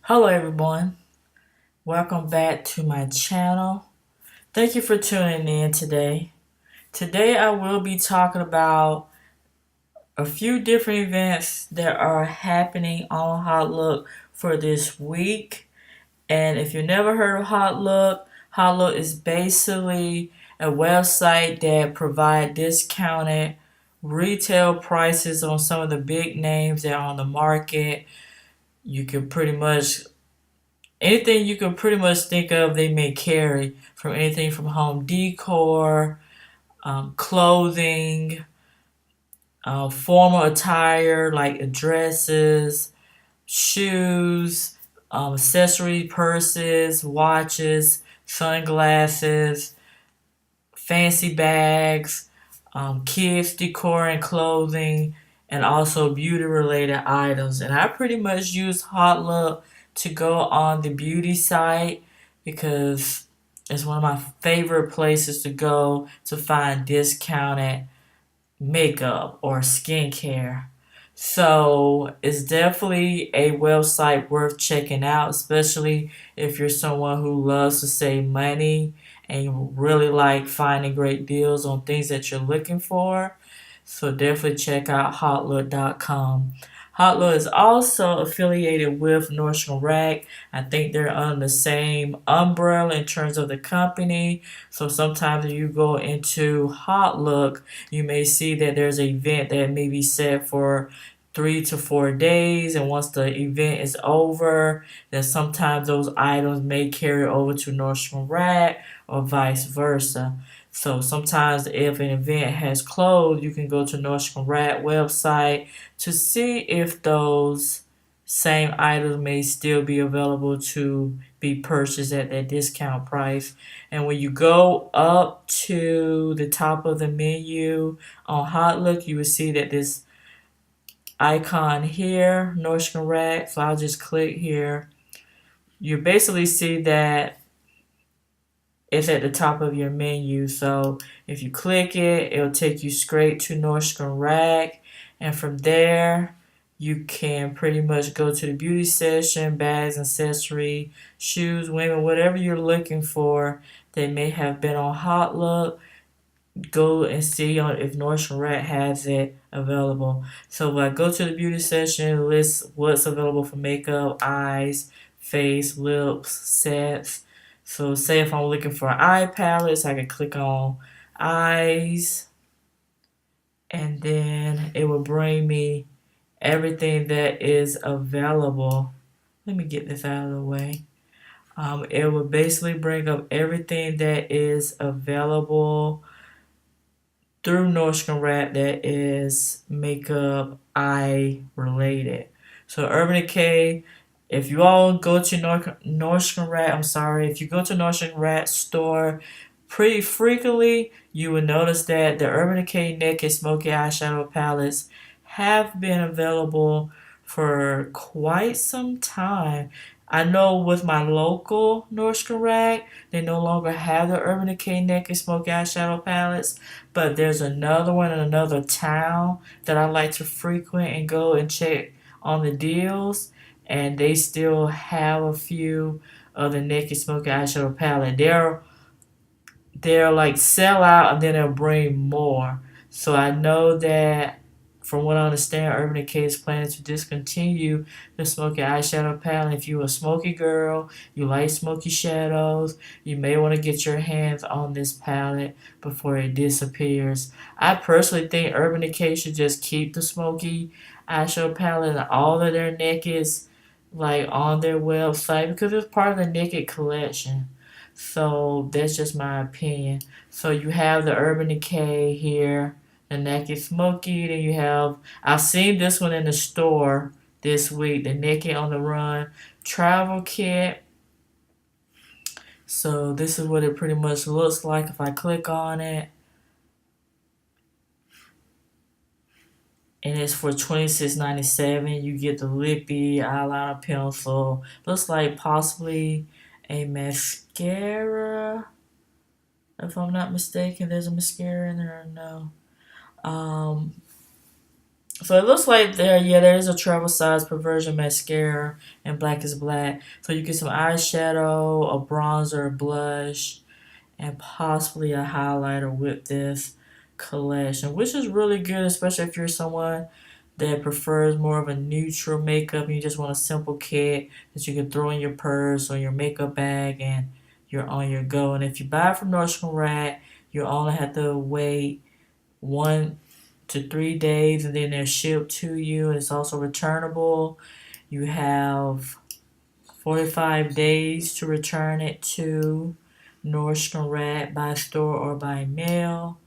Hello everyone, welcome back to my channel. Thank you for tuning in today. Today I will be talking about a few different events that are happening on Hautelook for this week. And if you never heard of Hautelook, Hautelook is basically a website that provides discounted retail prices on some of the big names that are on the market. You can pretty much anything you can pretty much think of, they may carry from anything from home decor, clothing, formal attire like dresses, shoes, accessory purses, watches, sunglasses, fancy bags, kids decor and clothing, and also beauty related items. And I pretty much use Hautelook to go on the beauty site because it's one of my favorite places to go to find discounted makeup or skincare. So it's definitely a website worth checking out, especially if you're someone who loves to save money and you really like finding great deals on things that you're looking for. So definitely check out hotlook.com. Hautelook is also affiliated with Nordstrom Rack. I think they're under the same umbrella in terms of the company. So sometimes if you go into Hautelook, you may see that there's an event that may be set for 3 to 4 days, and once the event is over, then sometimes those items may carry over to Nordstrom Rack or vice versa. So sometimes if an event has closed, you can go to Nordstrom Rack website to see if those same items may still be available to be purchased at that discount price. And when you go up to the top of the menu on Hautelook, you will see that this icon here, Nordstrom Rack. So I'll just click here. You basically see that it's at the top of your menu. So if you click it, it'll take you straight to Nordstrom Rack. And from there, you can pretty much go to the beauty section, bags, accessory, shoes, women, whatever you're looking for that may have been on Hautelook. Go and see on if Nordstrom Rack has it available. So when I go to the beauty section, it lists what's available for makeup, eyes, face, lips, sets. So say if I'm looking for eye palettes, I can click on eyes, and then it will bring me everything that is available. Let me get this out of the way. It will basically bring up everything that is available through Nordstrom Rack that is makeup eye related. So Urban Decay, if you all go to Nordstrom Rack, if you go to Nordstrom Rack store pretty frequently, you will notice that the Urban Decay Naked Smoky Eyeshadow Palettes have been available for quite some time. I know with my local Nordstrom Rack, they no longer have the Urban Decay Naked Smoky Eyeshadow Palettes, but there's another one in another town that I like to frequent and go and check on the deals, and they still have a few of the Naked Smoky Eyeshadow Palette. They're like sell out and then they'll bring more. So I know that from what I understand, Urban Decay is planning to discontinue the smoky eyeshadow palette. If you're a smoky girl, you like smoky shadows, you may want to get your hands on this palette before it disappears. I personally think Urban Decay should just keep the smoky eyeshadow palette and all of their nakeds like on their website because it's part of the naked collection. So that's just my opinion. So you have the Urban Decay here, the Naked Smoky. Then you have, I've seen this one in the store this week, the Naked on the Run Travel Kit. So this is what it pretty much looks like if I click on it. And it's for $26.97. You get the lippy eyeliner pencil. Looks like possibly a mascara. If I'm not mistaken, there's a mascara in there or no. Um, So it looks like there is a travel size perversion mascara and black is black. So you get some eyeshadow, a bronzer, a blush, and possibly a highlighter with this collection, which is really good, especially if you're someone that prefers more of a neutral makeup and you just want a simple kit that you can throw in your purse or your makeup bag and you're on your go. And if you buy it from Nordstrom Rack, you only have to wait 1 to 3 days and then they're shipped to you, and it's also returnable. You have 45 days to return it to Nordstrom Rack by store or by mail.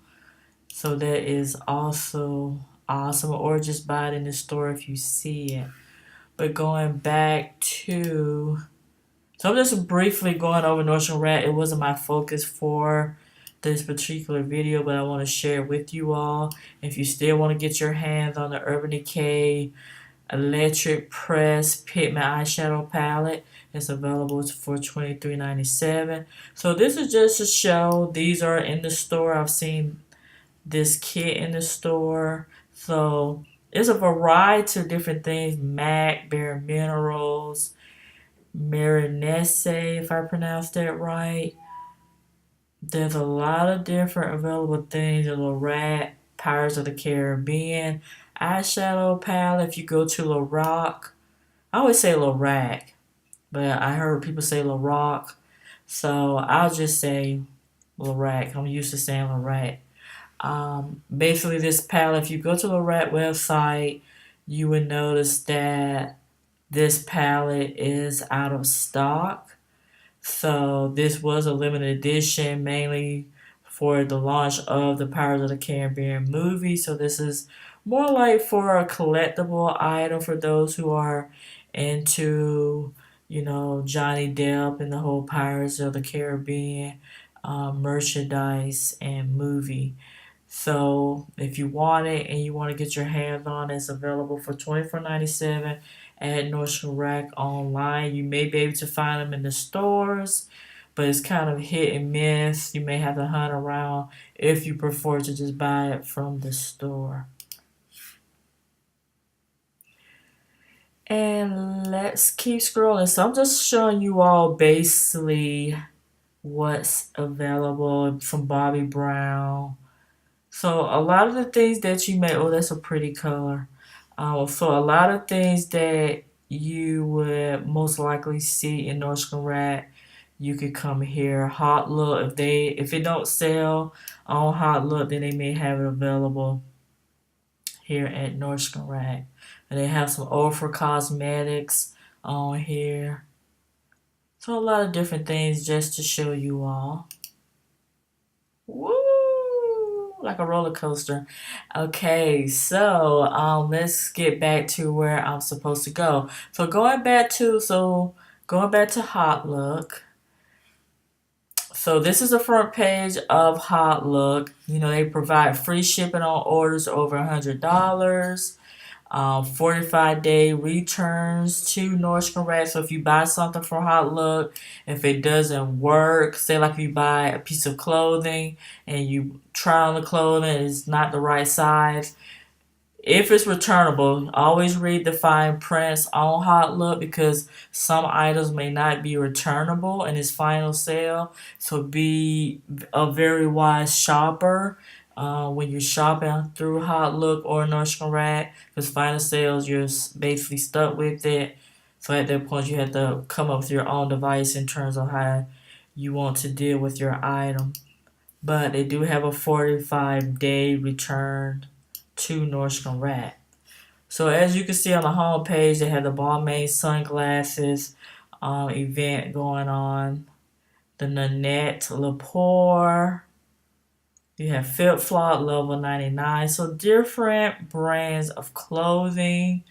So that is also awesome. Or just buy it in the store if you see it. But going back to, so I'm just briefly going over Nordstrom Rack. It wasn't my focus for this particular video, but I want to share it with you all. If you still want to get your hands on the Urban Decay Electric Press Pigment Eyeshadow Palette, it's available for $23.97. So this is just a show. These are in the store. I've seen this kit in the store. So there's a variety of different things. MAC, Bare Minerals, Marinese, if I pronounced that right. There's a lot of different available things. A little rat, Pirates of the Caribbean, eyeshadow palette. If you go to Lorac, I always say Lorac, but I heard people say Lorac, so I'll just say Lorac. I'm used to saying Lorac. Basically, this palette, if you go to the Lorac website, you would notice that this palette is out of stock. So this was a limited edition, mainly for the launch of the Pirates of the Caribbean movie. So this is more like for a collectible item for those who are into, Johnny Depp and the whole Pirates of the Caribbean merchandise and movie. So if you want it and you want to get your hands on it, it's available for $24.97 at Nordstrom Rack online. You may be able to find them in the stores, but it's kind of hit and miss. You may have to hunt around if you prefer to just buy it from the store. And let's keep scrolling. So I'm just showing you all basically what's available from Bobbi Brown. So a lot of the things that you may, oh, that's a pretty color. So a lot of things that you would most likely see in Nordstrom Rack, you could come here. Hautelook, if it don't sell on Hautelook, then they may have it available here at Nordstrom Rack. And they have some Ultra Cosmetics on here. So a lot of different things just to show you all. Woo! Like a roller coaster. Okay, so let's get back to where I'm supposed to go. Going back to Hautelook. So this is the front page of Hautelook. They provide free shipping on orders over $100. 45-day returns to Nordstrom Rack. So if you buy something from Hautelook, if it doesn't work, say like if you buy a piece of clothing and you try on the clothing and it's not the right size, if it's returnable, always read the fine prints on Hautelook because some items may not be returnable in its final sale. So be a very wise shopper when you're shopping through Hautelook or Nordstrom Rack, because final sales, you're basically stuck with it. So at that point, you have to come up with your own device in terms of how you want to deal with your item. But they do have a 45-day return to Nordstrom Rack. So as you can see on the home page, they have the Balmain sunglasses event going on. The Nanette Lepore. You have Flip Flop level 99. So different brands of clothing,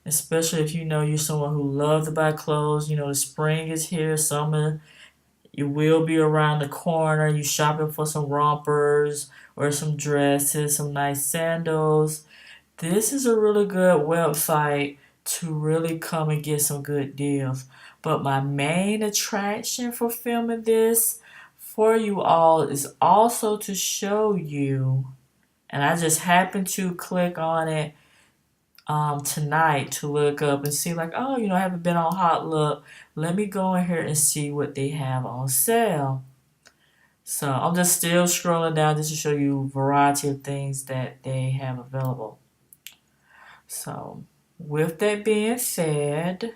especially if you're someone who loves to buy clothes. The spring is here, summer you will be around the corner. You shopping for some rompers or some dresses, some nice sandals. This is a really good website to really come and get some good deals. But my main attraction for filming this for you all is also to show you, and I just happened to click on it tonight to look up and see like, oh, I haven't been on Hautelook. Let me go in here and see what they have on sale. So I'm just still scrolling down just to show you a variety of things that they have available. So with that being said,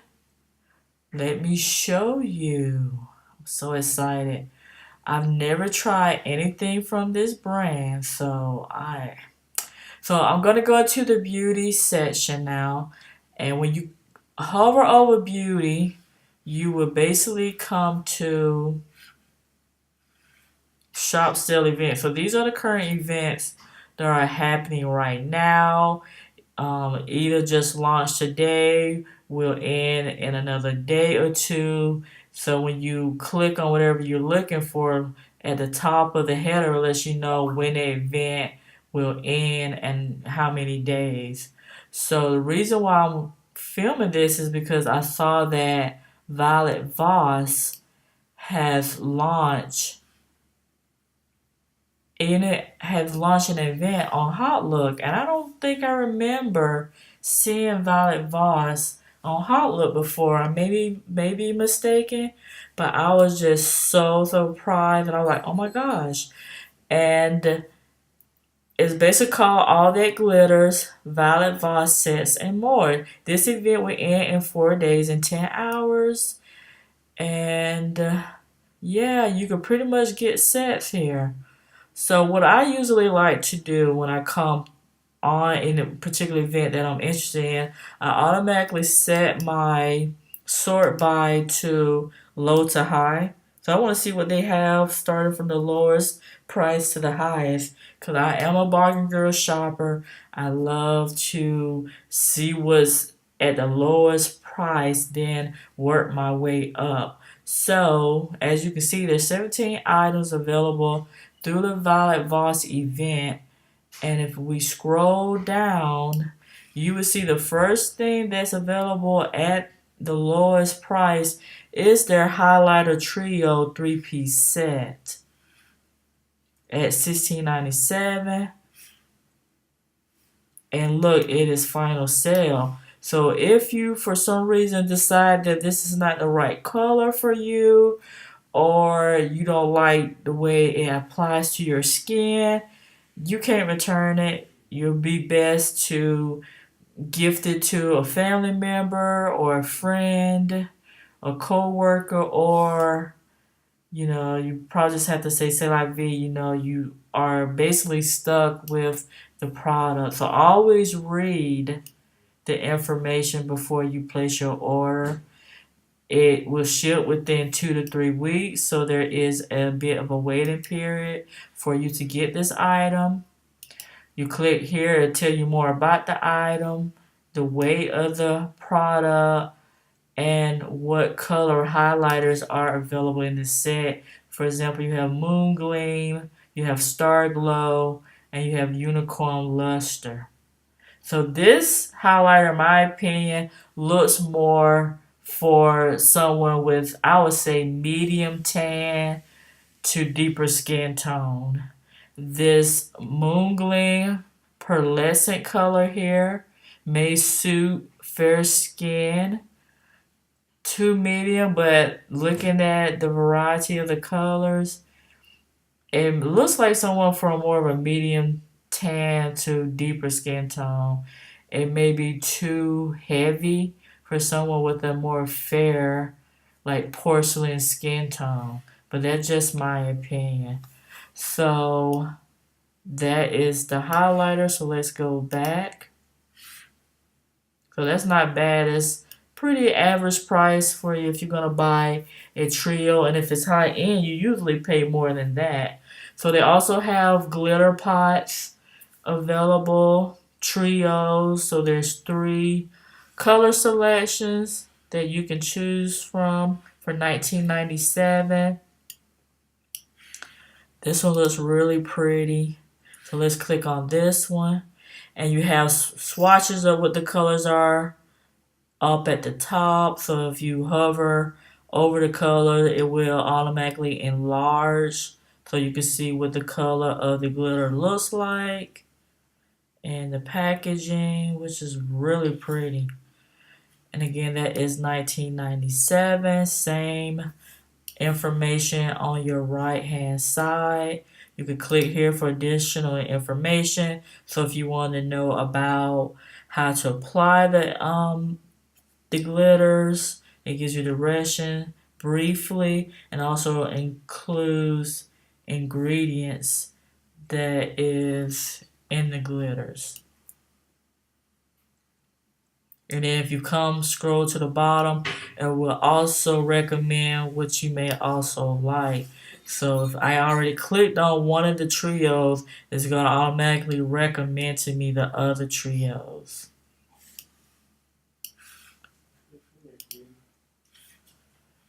let me show you. I'm so excited. I've never tried anything from this brand, so I'm gonna go to the beauty section now, and when you hover over beauty, you will basically come to shop sale events. So these are the current events that are happening right now. Either just launched today, will end in another day or two. So when you click on whatever you're looking for, at the top of the header it lets you know when the event will end and how many days. So the reason why I'm filming this is because I saw that Violet Voss has launched and it has launched an event on Hautelook, and I don't think I remember seeing Violet Voss on Hautelook before. I maybe mistaken, but I was just so surprised, and I was like, oh my gosh! And it's basically called All That Glitters, Violet Voss Sets, and More. This event will end in 4 days and 10 hours, and yeah, you can pretty much get sets here. So what I usually like to do when I come on in a particular event that I'm interested in, I automatically set my sort by to low to high. So I want to see what they have starting from the lowest price to the highest because I am a bargain girl shopper. I love to see what's at the lowest price, then work my way up. So as you can see, there's 17 items available through the Violet Voss event. And if we scroll down, you will see the first thing that's available at the lowest price is their highlighter trio 3-piece set at $16.97. And look, it is final sale. So if you for some reason decide that this is not the right color for you, or you don't like the way it applies to your skin, you can't return it. You'll be best to gift it to a family member or a friend, a coworker, or you probably just have to say la vie. You are basically stuck with the product. So always read the information before you place your order. It will ship within 2 to 3 weeks, so there is a bit of a waiting period for you to get this item. You click here to tell you more about the item, the weight of the product, and what color highlighters are available in the set. For example, you have Moon Gleam, you have Star Glow, and you have Unicorn Luster. So this highlighter, in my opinion, looks more for someone with, I would say, medium tan to deeper skin tone. This Moon Gleam pearlescent color here may suit fair skin to medium, but looking at the variety of the colors, it looks like someone from more of a medium tan to deeper skin tone. It may be too heavy for someone with a more fair, like porcelain skin tone, but that's just my opinion. So that is the highlighter. So let's go back. So that's not bad. It's pretty average price for you if you're gonna buy a trio, and if it's high end, you usually pay more than that. So they also have glitter pots available, trios. So there's 3 color selections that you can choose from for $19.97. This one looks really pretty. So let's click on this one. And you have swatches of what the colors are up at the top. So if you hover over the color, it will automatically enlarge so you can see what the color of the glitter looks like. And the packaging, which is really pretty. And again, that is 1997. Same information on your right hand side. You can click here for additional information. So if you want to know about how to apply the glitters, it gives you direction briefly, and also includes ingredients that is in the glitters. And then if you come scroll to the bottom, it will also recommend what you may also like. So if I already clicked on one of the trios, it's going to automatically recommend to me the other trios.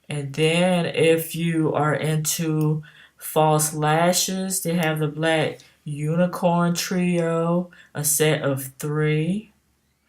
And then if you are into false lashes, they have the black unicorn trio, a set of 3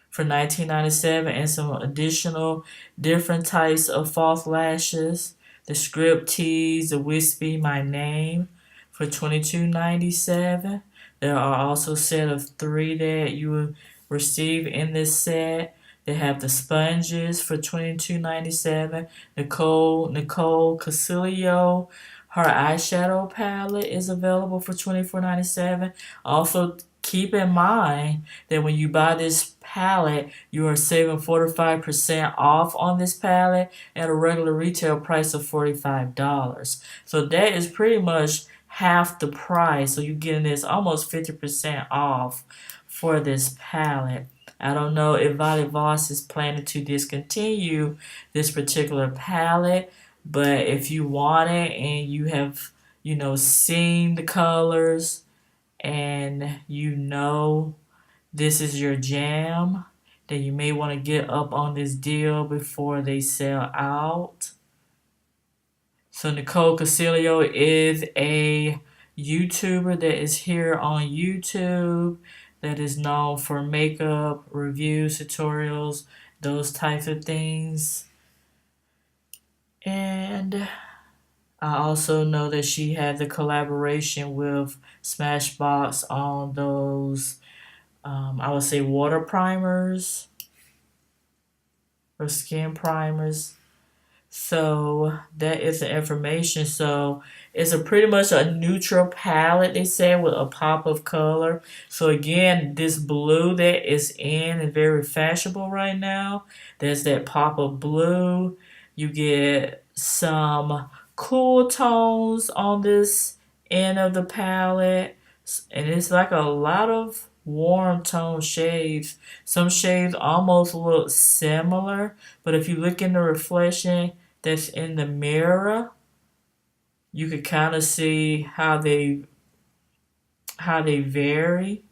for 1997, and some additional different types of false lashes. The script tease, the wispy my name for 22.97. There are also a set of 3 that you will receive in this set. They have the sponges for 22.97. Nicole Casilio, her eyeshadow palette is available for 24.97. Also, keep in mind that when you buy this palette, you are saving 45% off on this palette at a regular retail price of $45. So that is pretty much half the price. So you're getting this almost 50% off for this palette. I don't know if Violet Voss is planning to discontinue this particular palette, but if you want it and you have, seen the colors and this is your jam, then you may want to get up on this deal before they sell out. So Nicole Casilio is a YouTuber that is here on YouTube that is known for makeup reviews, tutorials, those types of things. And I also know that she had the collaboration with Smashbox on those, I would say, water primers or skin primers. So that is the information. So it's a pretty much a neutral palette, they said, with a pop of color. So again, this blue that is in is very fashionable right now. There's that pop of blue. You get some cool tones on this end of the palette. And it's like a lot of warm tone shades. Some shades almost look similar, but if you look in the reflection that's in the mirror, you could kind of see how they vary.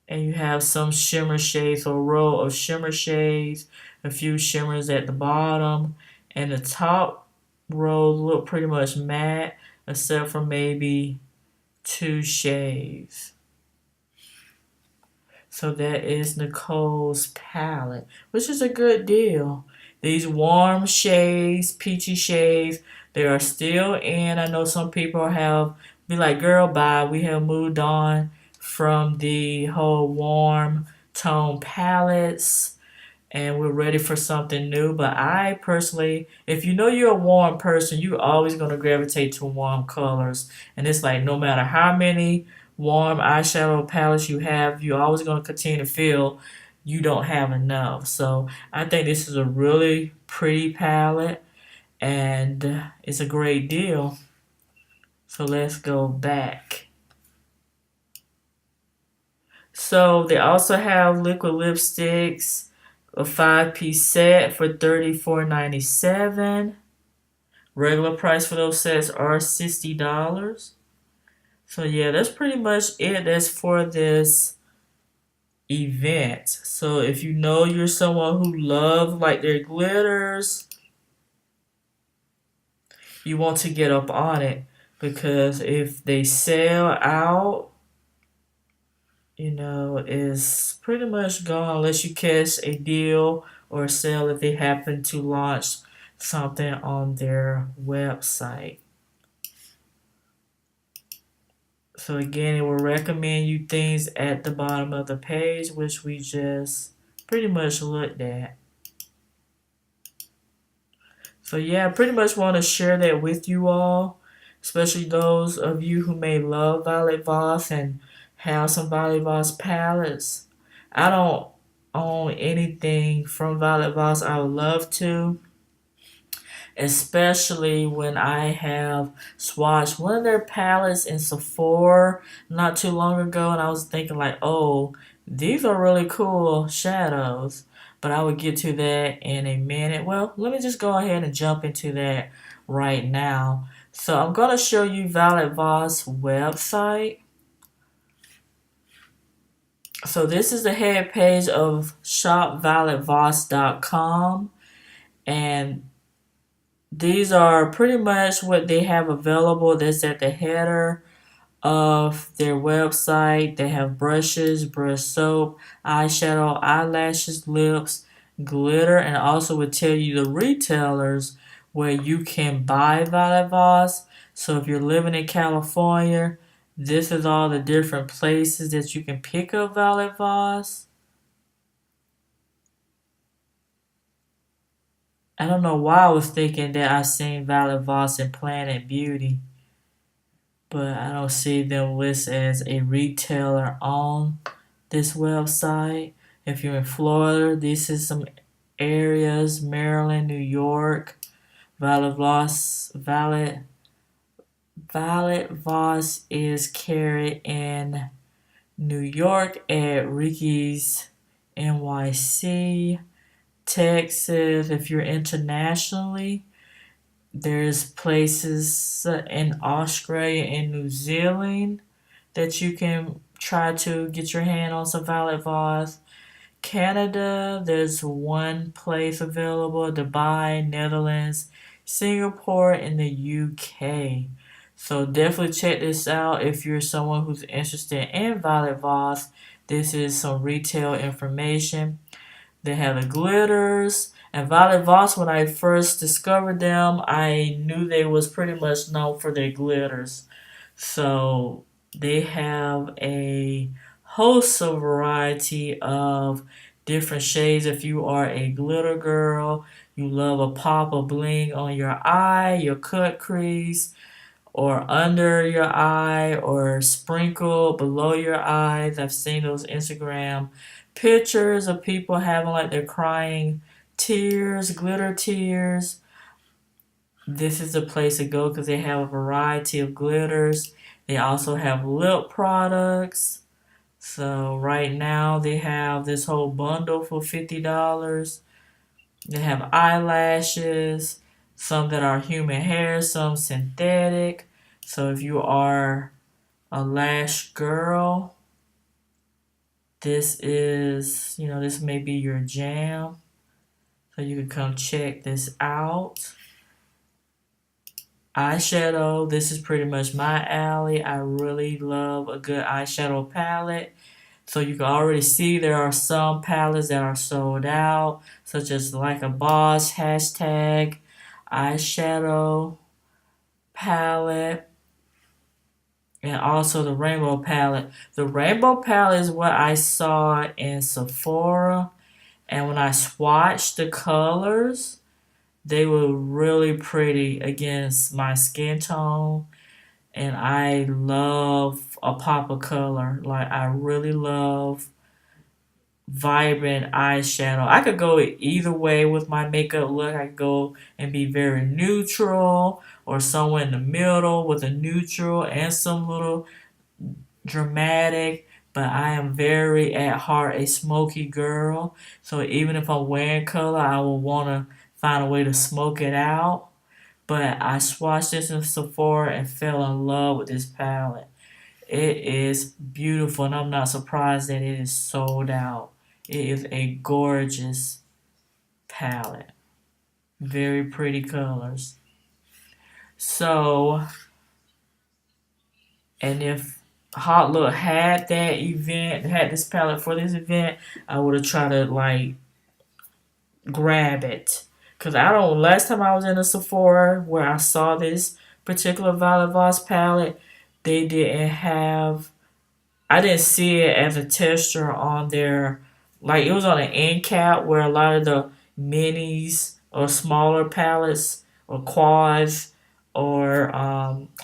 And you have some shimmer shades, or a row of shimmer shades, a few shimmers at the bottom, and the top rows look pretty much matte, except for maybe 2 shades. So that is Nicole's palette, which is a good deal. These warm shades, peachy shades, they are still in. I know some people have be like, girl, bye. We have moved on from the whole warm tone palettes and we're ready for something new. But I personally, if you know you're a warm person, you're always going to gravitate to warm colors. And it's like no matter how many warm eyeshadow palettes you have, you're always going to continue to feel you don't have enough. So I think this is a really pretty palette and it's a great deal. So let's go back. So they also have liquid lipsticks, a 5-piece set for $34.97. Regular price for those sets are $60. So yeah, that's pretty much it. That's for this event. So if you know you're someone who loves like their glitters, you want to get up on it because if they sell out, is pretty much gone unless you catch a deal or a sale if they happen to launch something on their website. So again, it will recommend you things at the bottom of the page, which we just pretty much looked at. So yeah, I pretty much want to share that with you all, especially those of you who may love Violet Voss and have some Violet Voss palettes. I don't own anything from Violet Voss. I would love to, especially when I have swatched one of their palettes in Sephora not too long ago, and I was thinking like, oh, these are really cool shadows. But I would get to that in a minute. Well, let me just go ahead and jump into that right now. So I'm going to show you Violet Voss website. So this is the head page of shopvioletvoss.com, and these are pretty much what they have available. That's at the header of their website. They have brushes, brush soap, eyeshadow, eyelashes, lips, glitter, and also would tell you the retailers where you can buy Violet Voss. So if you're living in California, this is all the different places that you can pick up Violet Voss. I don't know why I was thinking that I seen Violet Voss in Planet Beauty, but I don't see them listed as a retailer on this website. If you're in Florida, this is some areas: Maryland, New York. Violet Voss, Violet Voss is carried in New York at Ricky's NYC, Texas. If you're internationally, there's places in Australia and New Zealand that you can try to get your hand on some Violet Voss. Canada, there's one place available: Dubai, Netherlands, Singapore, and the UK. So definitely check this out if you're someone who's interested in Violet Voss. This is some retail information. They have the glitters. And Violet Voss, when I first discovered them, I knew they was pretty much known for their glitters. So they have a host of variety of different shades. If you are a glitter girl, you love a pop of bling on your eye, your cut crease, or under your eye, or sprinkle below your eyes. I've seen those Instagram pictures of people having like they're crying tears, glitter tears. This is the place to go because they have a variety of glitters. They also have lip products. So right now they have this whole bundle for $50. They have eyelashes, some that are human hair, some synthetic. So if you are a lash girl, this is, this may be your jam. So you can come check this out. Eyeshadow, this is pretty much my alley. I really love a good eyeshadow palette. So you can already see there are some palettes that are sold out, such as like a Boss hashtag eyeshadow palette, and also the rainbow palette. The rainbow palette is what I saw in Sephora, and when I swatched the colors, they were really pretty against my skin tone. And I love a pop of color. Like, I really love vibrant eyeshadow. I could go either way with my makeup look. I could go and be very neutral, or somewhere in the middle with a neutral and some little dramatic. But I am very at heart a smoky girl. So even if I'm wearing color, I will want to find a way to smoke it out. But I swatched this in Sephora and fell in love with this palette. It is beautiful, and I'm not surprised that it is sold out. It is a gorgeous palette. Very pretty colors. So, and if Hautelook had that event, had this palette for this event, I would have tried to like grab it. Cause I don't. Last time I was in a Sephora where I saw this particular Violet Voss palette, they didn't have, I didn't see it as a texture on their, like it was on an end cap where a lot of the minis or smaller palettes or quads or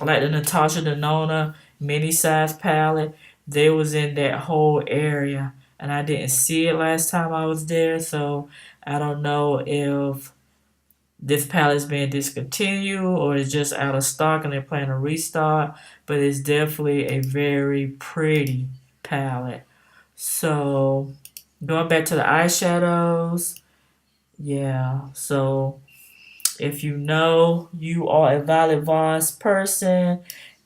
like the Natasha Denona mini size palette, they was in that whole area. And I didn't see it last time I was there, so I don't know if this pallette's being discontinued or it's just out of stock and they're planning to restock, but it's definitely a very pretty palette. So going back to the eyeshadows, yeah. So if you know you are a Violet Voss person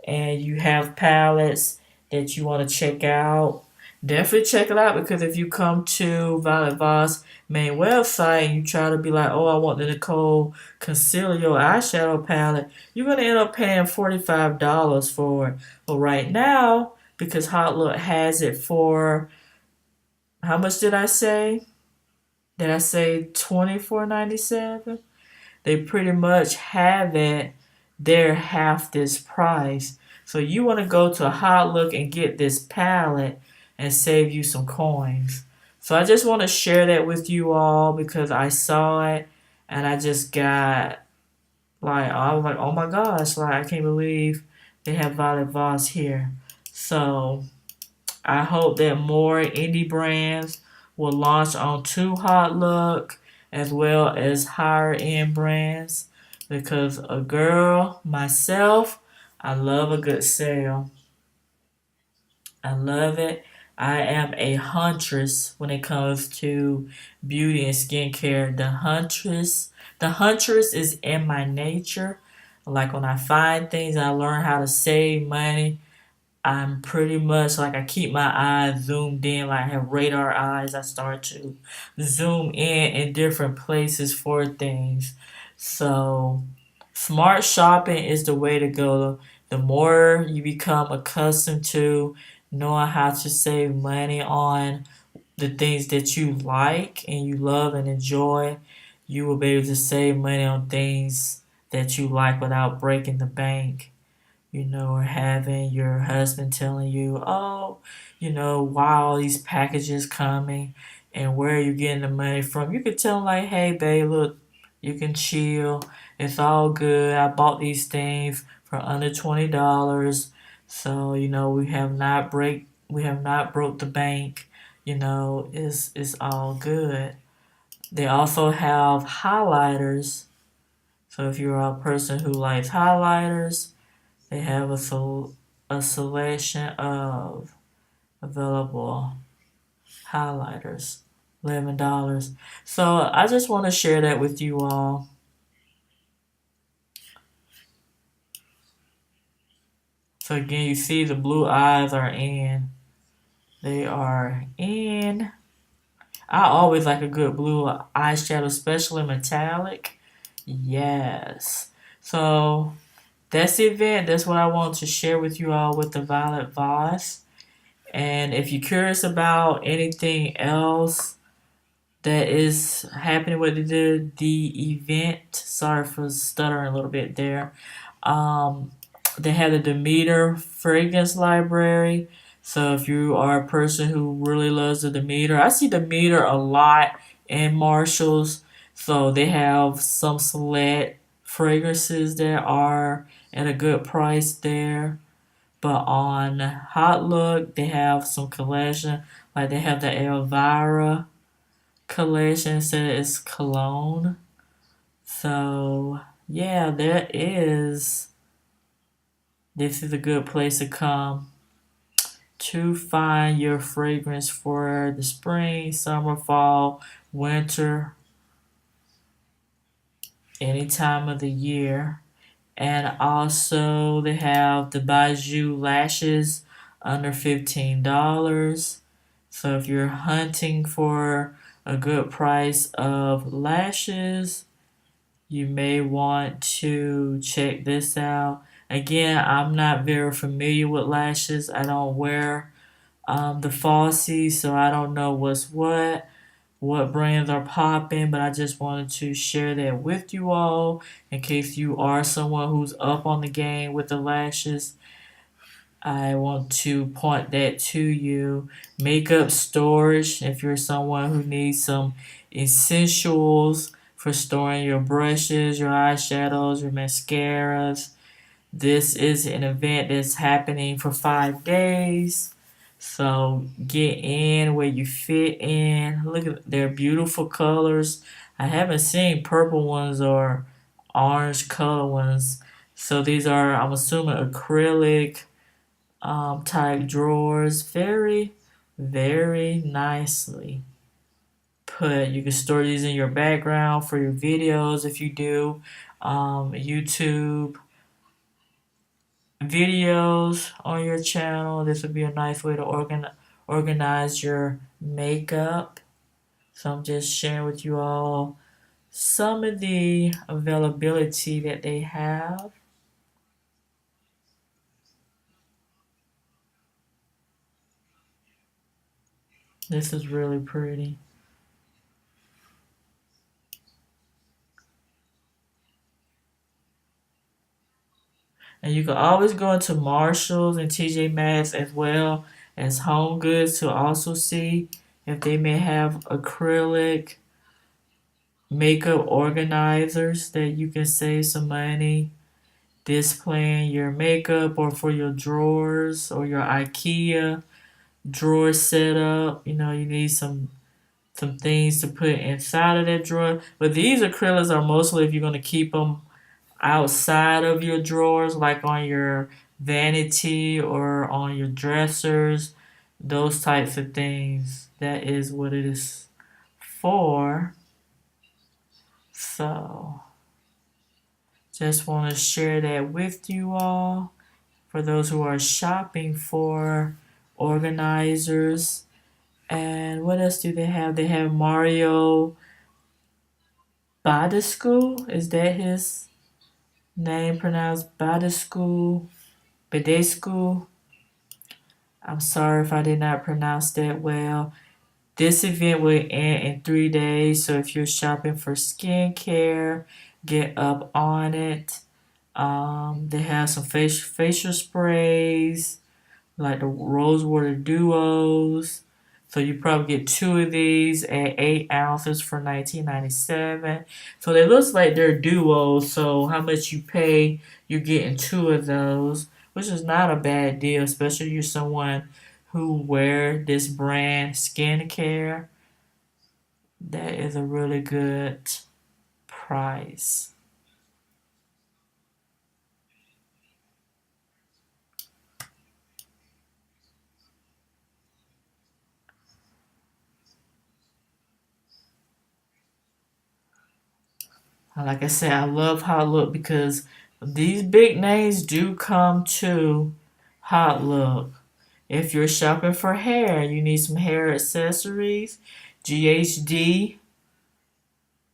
and you have palettes that you want to check out, definitely check it out because if you come to Violet Voss main website and you try to be like, oh, I want the Nicole Concealer eyeshadow palette, you're going to end up paying $45 for it. But right now, because Hautelook has it for, how much did I say? Did I say $24.97? They pretty much have it they're half this price. So you want to go to a Hautelook and get this palette and save you some coins. So I just want to share that with you all because I saw it and I just got like, I was like, oh my gosh, like I can't believe they have Violet Voss here. So I hope that more indie brands will launch on to Hautelook as well as higher end brands because a girl, myself, I love a good sale. I love it. I am a huntress when it comes to beauty and skincare. The huntress is in my nature. Like when I find things, I learn how to save money. I'm pretty much like I keep my eyes zoomed in, like I have radar eyes. I start to zoom in different places for things. So, smart shopping is the way to go. The more you become accustomed to knowing how to save money on the things that you like and you love and enjoy, you will be able to save money on things that you like without breaking the bank, or having your husband telling you, oh, why all these packages coming and where are you getting the money from? You could tell him like, hey, babe, look, you can chill. It's all good. I bought these things for under $20. So, we have not broke the bank. It's all good. They also have highlighters. So if you're a person who likes highlighters, they have a selection of available highlighters, $11. So I just want to share that with you all. So again, you see the blue eyes are in. They are in. I always like a good blue eyeshadow, especially metallic. Yes. So that's the event. That's what I want to share with you all with the Violet Voss. And if you're curious about anything else that is happening with the event, sorry for stuttering a little bit there. Um, they have the Demeter fragrance library. So if you are a person who really loves the Demeter, I see Demeter a lot in Marshalls. So they have some select fragrances that are at a good price there. But on Hautelook, they have some collection. Like they have the Elvira collection, so it's cologne. So yeah, this is a good place to come to find your fragrance for the spring, summer, fall, winter, any time of the year. And also they have the Baju lashes under $15. So if you're hunting for a good price of lashes, you may want to check this out. Again, I'm not very familiar with lashes. I don't wear the Falsies, so I don't know what brands are popping, but I just wanted to share that with you all in case you are someone who's up on the game with the lashes. I want to point that to you. Makeup storage, if you're someone who needs some essentials for storing your brushes, your eyeshadows, your mascaras. This is an event that's happening for 5 days. So get in where you fit in. Look at their beautiful colors. I haven't seen purple ones or orange color ones. So these are, I'm assuming, acrylic type drawers. Very, very nicely put. You can store these in your background for your videos if you do YouTube videos on your channel. This would be a nice way to organize your makeup. So I'm just sharing with you all some of the availability that they have. This is really pretty. And you can always go into Marshalls and TJ Maxx as well as Home Goods to also see if they may have acrylic makeup organizers that you can save some money displaying your makeup or for your drawers or your IKEA drawer setup. You know, you need some things to put inside of that drawer. But these acrylics are mostly if you're going to keep them outside of your drawers, like on your vanity or on your dressers, those types of things. That is what it is for. So, just want to share that with you all for those who are shopping for organizers. And what else do they have? They have Mario Badescu. Is that his name pronounced Badescu? Badescu? I'm sorry if I did not pronounce that well. This event will end in 3 days, so if you're shopping for skincare, get up on it. They have some facial sprays, like the Rosewater Duos. So you probably get two of these at 8 ounces for $19.97. So it looks like they're duos. So how much you pay, you're getting two of those, which is not a bad deal, especially if you're someone who wear this brand skincare. That is a really good price. Like I said, I love Hautelook because these big names do come to Hautelook. If you're shopping for hair, you need some hair accessories. GHD,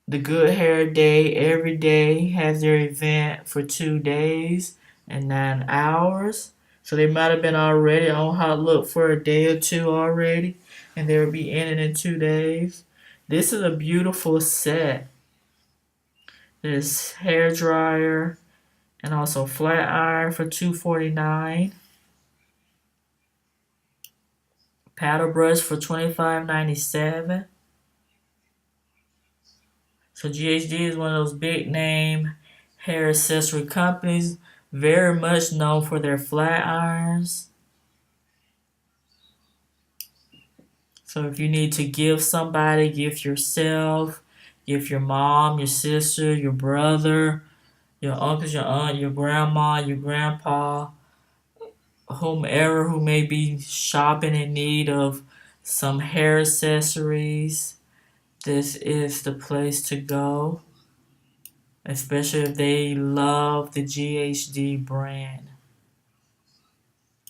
the Good Hair Day, every day has their event for 2 days and 9 hours. So they might have been already on Hautelook for a day or two already, and they'll be in it in 2 days. This is a beautiful set. This hair dryer and also flat iron for $2.49. Paddle brush for $25.97. So GHD is one of those big name hair accessory companies, very much known for their flat irons. So if you need to give somebody, gift yourself, gift your mom, your sister, your brother, your uncles, your aunt, your grandma, your grandpa, whomever who may be shopping in need of some hair accessories, this is the place to go, especially if they love the GHD brand.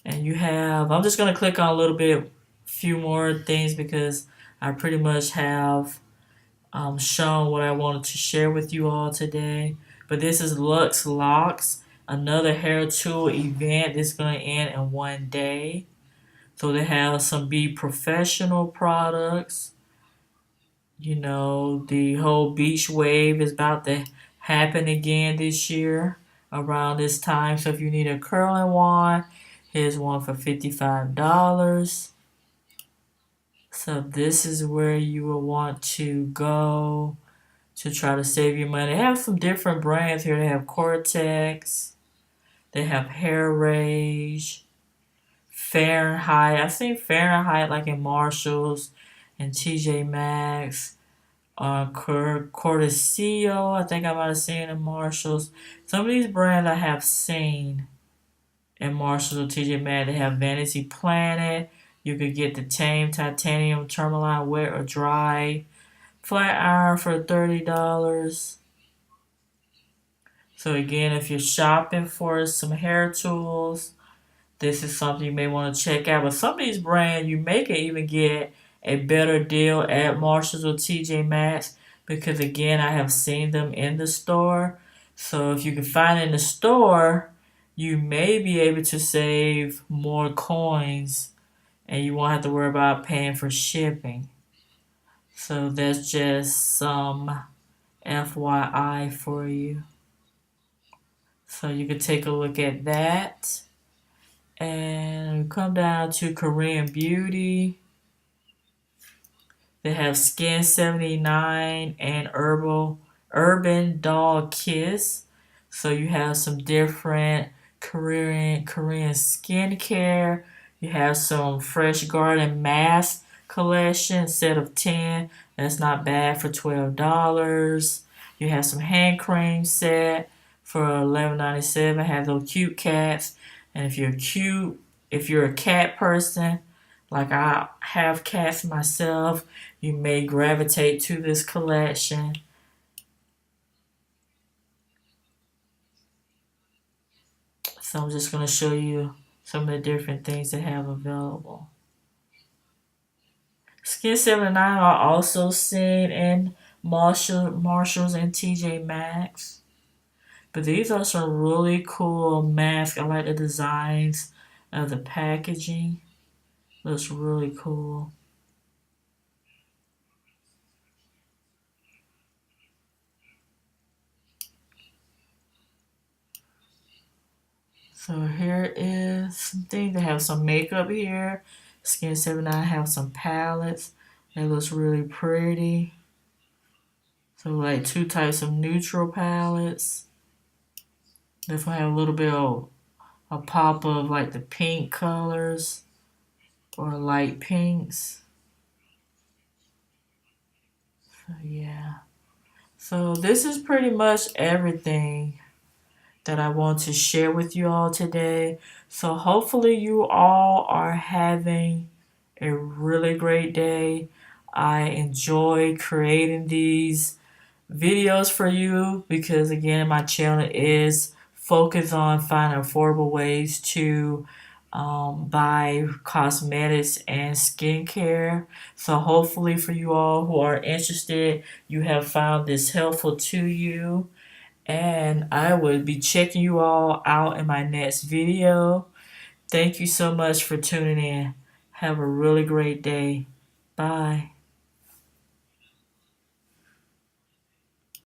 And you have, I'm just going to click on a little bit, few more things because I pretty much have shown what I wanted to share with you all today. But this is Lux Locks, another hair tool event that's going to end in 1 day. So they have some Be Professional products. You know, the whole beach wave is about to happen again this year around this time. So if you need a curling wand, Here's one for $55. So this is where you will want to go to try to save your money. They have some different brands here. They have Cortex, they have Hair Rage, Fahrenheit. I've seen Fahrenheit like in Marshalls and TJ Maxx. Cortesio, I think I might have seen in Marshalls. Some of these brands I have seen in Marshalls or TJ Maxx. They have Vanity Planet. You could get the Tame Titanium Tourmaline wet or dry flat iron for $30. So again, if you're shopping for some hair tools, this is something you may want to check out. But some of these brands, you may can even get a better deal at Marshalls or TJ Maxx because again, I have seen them in the store. So if you can find it in the store, you may be able to save more coins and you won't have to worry about paying for shipping. So that's just some FYI for you. So you can take a look at that. And come down to Korean Beauty. They have Skin 79 and Urban Doll Kiss. So you have some different Korean skincare. You have some Fresh Garden mask collection, set of 10. That's not bad for $12. You have some hand cream set for $11.97. Have those cute cats. And if you're a cat person, like I have cats myself, you may gravitate to this collection. So I'm just going to show you some of the different things they have available. Skin 79 are also seen in Marshalls and TJ Maxx. But these are some really cool masks. I like the designs of the packaging. Looks really cool. So here is something. They have some makeup here. Skin 79 have some palettes. It looks really pretty. So like two types of neutral palettes. This one have a little bit of a pop of like the pink colors or light pinks. So yeah. So this is pretty much everything that I want to share with you all today. So hopefully you all are having a really great day. I enjoy creating these videos for you because again, my channel is focused on finding affordable ways to buy cosmetics and skincare. So hopefully for you all who are interested, you have found this helpful to you. And I will be checking you all out in my next video. Thank you so much for tuning in. Have a really great day. Bye.